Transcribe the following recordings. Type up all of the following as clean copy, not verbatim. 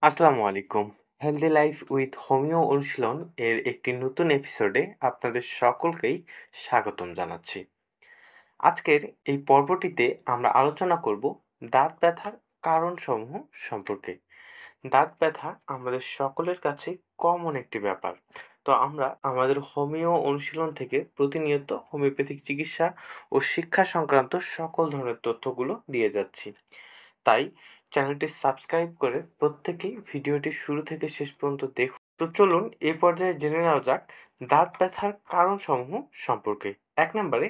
আসসালামু আলাইকুম। Healthy life with homeo অনুশীলন এর একটি নতুন এপিসোডে আপনাদের সকলকেই স্বাগতম জানাচ্ছি। আজকের এই পর্বটিতে আমরা আলোচনা করব দাঁত ব্যথার কারণসমূহ সম্পর্কে। দাঁত ব্যথা আমাদের সকলের কাছে কমন একটি ব্যাপার। তো আমরা আমাদের হোমিও অনুশীলন থেকে প্রতিনিয়ত হোমিওপ্যাথিক চিকিৎসা ও শিক্ষা সংক্রান্ত সকল ধরনের তথ্যগুলো দিয়ে যাচ্ছি। তাই চ্যানেলটি সাবস্ক্রাইব করে প্রত্যেকেই ভিডিওটি শুরু থেকে শেষ পর্যন্ত দেখুন। তো চলুন এ পর্যায়ে জেনে নেওয়া যাক দাঁত ব্যথার কারণসমূহ সম্পর্কে। ১ নম্বরে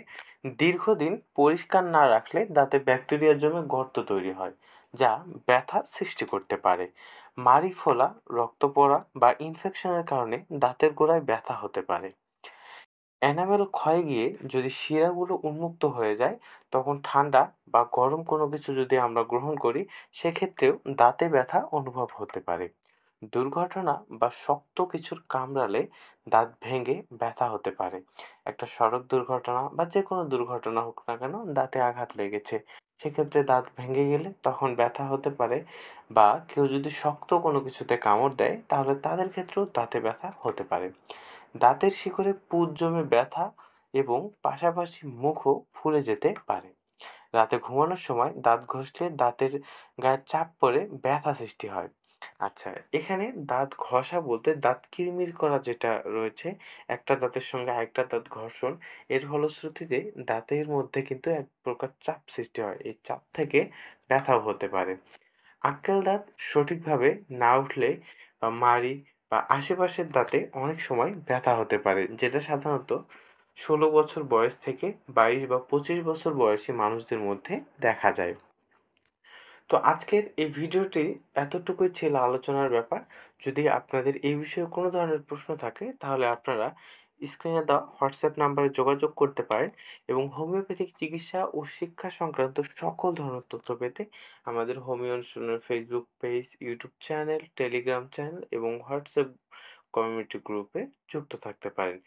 দীর্ঘদিন পরিষ্কার না রাখলে দাঁতে ব্যাকটেরিয়া জমে গর্ত তৈরি হয়, যা ব্যথা সৃষ্টি করতে পারে। মাড়ি ফোলা, রক্ত পড়া বা ইনফেকশনের কারণে দাঁতের গোড়ায় ব্যথা হতে পারে। এনামেল ক্ষয়ে গিয়ে যদি শিরাগুলো উন্মুক্ত হয়ে যায়, তখন ঠান্ডা বা গরম কোনো কিছু যদি আমরা গ্রহণ করি, সেক্ষেত্রেও দাঁতে ব্যথা অনুভব হতে পারে। দুর্ঘটনা বা শক্ত কিছুর কামড়ালে দাঁত ভেঙে ব্যথা হতে পারে। একটা সড়ক দুর্ঘটনা বা যে কোনো দুর্ঘটনা হোক না কেন, দাঁতে আঘাত লেগেছে, সেক্ষেত্রে দাঁত ভেঙে গেলে তখন ব্যথা হতে পারে। বা কেউ যদি শক্ত কোনো কিছুতে কামড় দেয়, তাহলে তাদের ক্ষেত্রেও দাঁতে ব্যথা হতে পারে। দাঁতের শিকড়ে পুঁজ জমে ব্যথা এবং পাশাপাশি মুখও ফুলে যেতে পারে। রাতে ঘুমানোর সময় দাঁত ঘষলে দাঁতের গায়ে চাপ পড়ে ব্যথা সৃষ্টি হয়। আচ্ছা, এখানে দাঁত ঘষা বলতে দাঁত কিরমির করা যেটা রয়েছে, একটা দাঁতের সঙ্গে আরেকটা দাঁত ঘর্ষণ, এর ফলশ্রুতিতে দাঁতের মধ্যে কিন্তু এক প্রকার চাপ সৃষ্টি হয়। এই চাপ থেকে ব্যথাও হতে পারে। আক্কেল দাঁত সঠিকভাবে না উঠলে বা মাড়ি বা আশেপাশের দাঁতে অনেক সময় ব্যথা হতে পারে, যেটা সাধারণত ১৬ বছর বয়স থেকে ২২ বা ২৫ বছর বয়সী মানুষদের মধ্যে দেখা যায়। তো আজকের এই ভিডিওটি এতটুকুই ছিল আলোচনার ব্যাপার। যদি আপনাদের এই বিষয়ে কোনো ধরনের প্রশ্ন থাকে, তাহলে আপনারা স্ক্রিনে দেওয়া হোয়াটসঅ্যাপ নাম্বারে যোগাযোগ করতে পারেন এবং হোমিওপ্যাথিক চিকিৎসা ও শিক্ষা সংক্রান্ত সকল ধরনের তথ্য পেতে আমাদের হোমিও অনুশীলনের Facebook page, YouTube channel, Telegram channel এবং হোয়াটসঅ্যাপ কমিউনিটি গ্রুপে যুক্ত থাকতে পারেন।